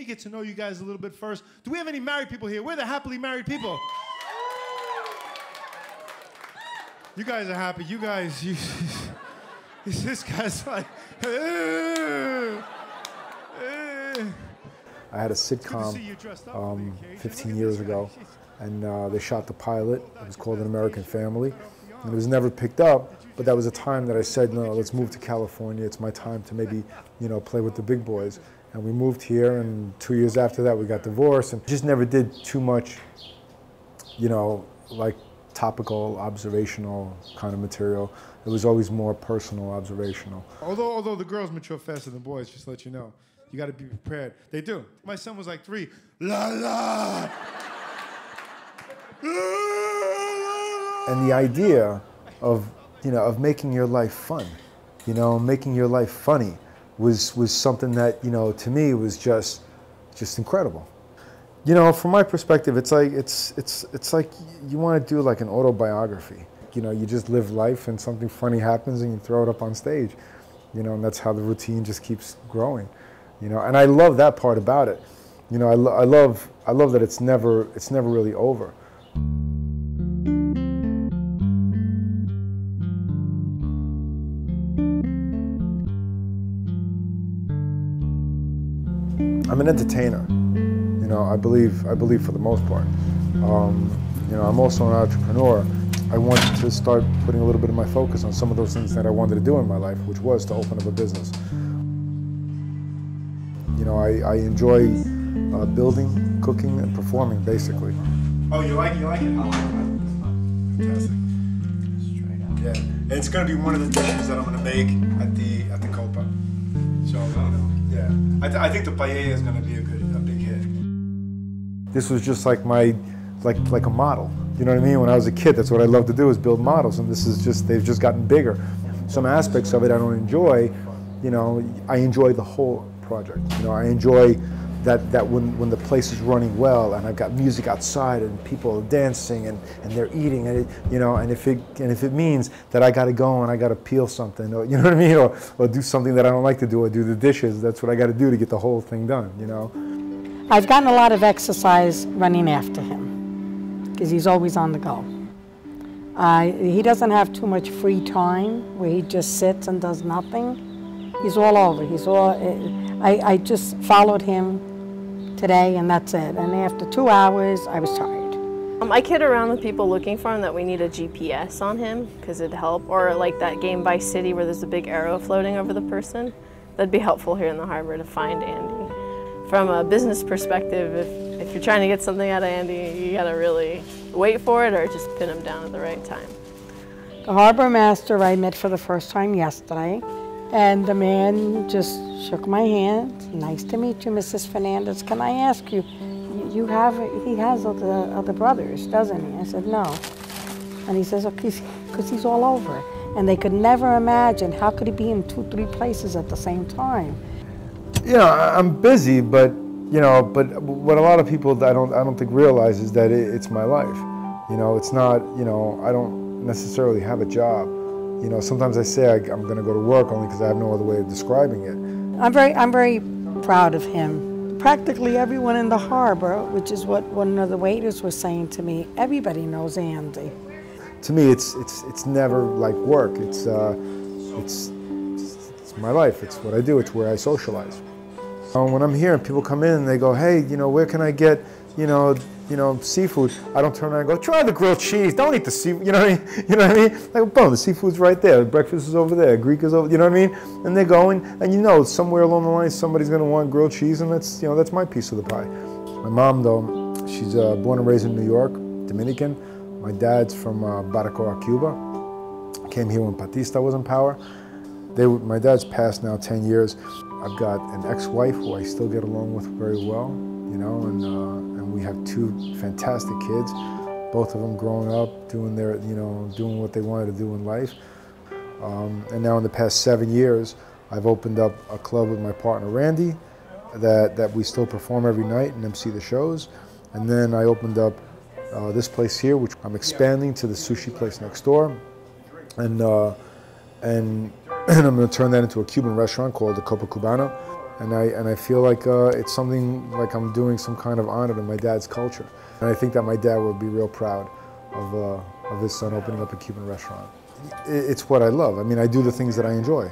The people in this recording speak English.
me get to know you guys a little bit first. Do we have any married people here? We're the happily married people. You guys are happy. You guys, this guy's like, I had a sitcom 15 years ago, and they shot the pilot. It was called An American Family, and it was never picked up, but that was a time that I said, no, let's move to California. It's my time to maybe, play with the big boys. And we moved here, and 2 years after that, we got divorced, and just never did too much, like topical, observational kind of material. It was always more personal, observational. Although the girls mature faster than boys, just to let you know. You got to be prepared. They do. My son was like 3. La la. And the idea of making your life fun, making your life funny, was something that to me was just incredible. From my perspective, it's like you want to do like an autobiography. You just live life, and something funny happens, and you throw it up on stage. And that's how the routine just keeps growing. And I love that part about it. I love that it's never really over. I'm an entertainer. I believe for the most part. I'm also an entrepreneur. I wanted to start putting a little bit of my focus on some of those things that I wanted to do in my life, which was to open up a business. I enjoy building, cooking, and performing, basically. Oh, you like it? I like it. Fantastic. Straight up. Yeah, and it's going to be one of the dishes that I'm going to make at the Copa. So, yeah, I think the paella is going to be a big hit. This was just like like a model. You know what I mean? When I was a kid, that's what I loved to do, is build models, and they've just gotten bigger. Some aspects of it I don't enjoy. I enjoy the whole project. I enjoy that when the place is running well, and I've got music outside, and people are dancing, and they're eating, and and if it means that I got to go and I got to peel something, or you know what I mean, or do something that I don't like to do, or do the dishes. That's what I got to do to get the whole thing done. I've gotten a lot of exercise running after him, because he's always on the go. He doesn't have too much free time where he just sits and does nothing. He's all over. I just followed him today, and that's it. And after 2 hours, I was tired. I kid around with people looking for him that we need a GPS on him, because it'd help. Or like that game Vice City where there's a big arrow floating over the person. That'd be helpful here in the harbor to find Andy. From a business perspective, if you're trying to get something out of Andy, you gotta really wait for it or just pin him down at the right time. The harbor master I met for the first time yesterday, and the man just shook my hand. Nice to meet you, Mrs. Fernandez. Can I ask you, he has other brothers, doesn't he? I said, no. And he says, okay, because he's all over. And they could never imagine, how could he be in 2, 3 places at the same time? I'm busy, but what a lot of people I don't think realize is that it's my life. It's not, I don't necessarily have a job. Sometimes I say I'm going to go to work only because I have no other way of describing it. I'm very proud of him. Practically everyone in the harbor, which is what one of the waiters was saying to me, everybody knows Andy. To me, it's never like work. It's my life. It's what I do. It's where I socialize. When I'm here and people come in and they go, hey, where can I get, seafood? I don't turn around and go, try the grilled cheese. Don't eat the seafood. You know what I mean? Like, boom, the seafood's right there. Breakfast is over there. Greek is over. You know what I mean? And they're going, and somewhere along the line somebody's going to want grilled cheese, and that's my piece of the pie. My mom, though, she's born and raised in New York, Dominican. My dad's from Baracoa, Cuba. Came here when Batista was in power. My dad's passed now 10 years. I've got an ex-wife who I still get along with very well, and we have 2 fantastic kids, both of them growing up, doing doing what they wanted to do in life. And now in the past 7 years, I've opened up a club with my partner Randy, that we still perform every night and MC the shows. And then I opened up this place here, which I'm expanding to the sushi place next door, and I'm going to turn that into a Cuban restaurant called the Copa Cubana. And I feel like it's something like I'm doing some kind of honor to my dad's culture. And I think that my dad would be real proud of his son opening up a Cuban restaurant. It's what I love. I mean, I do the things that I enjoy.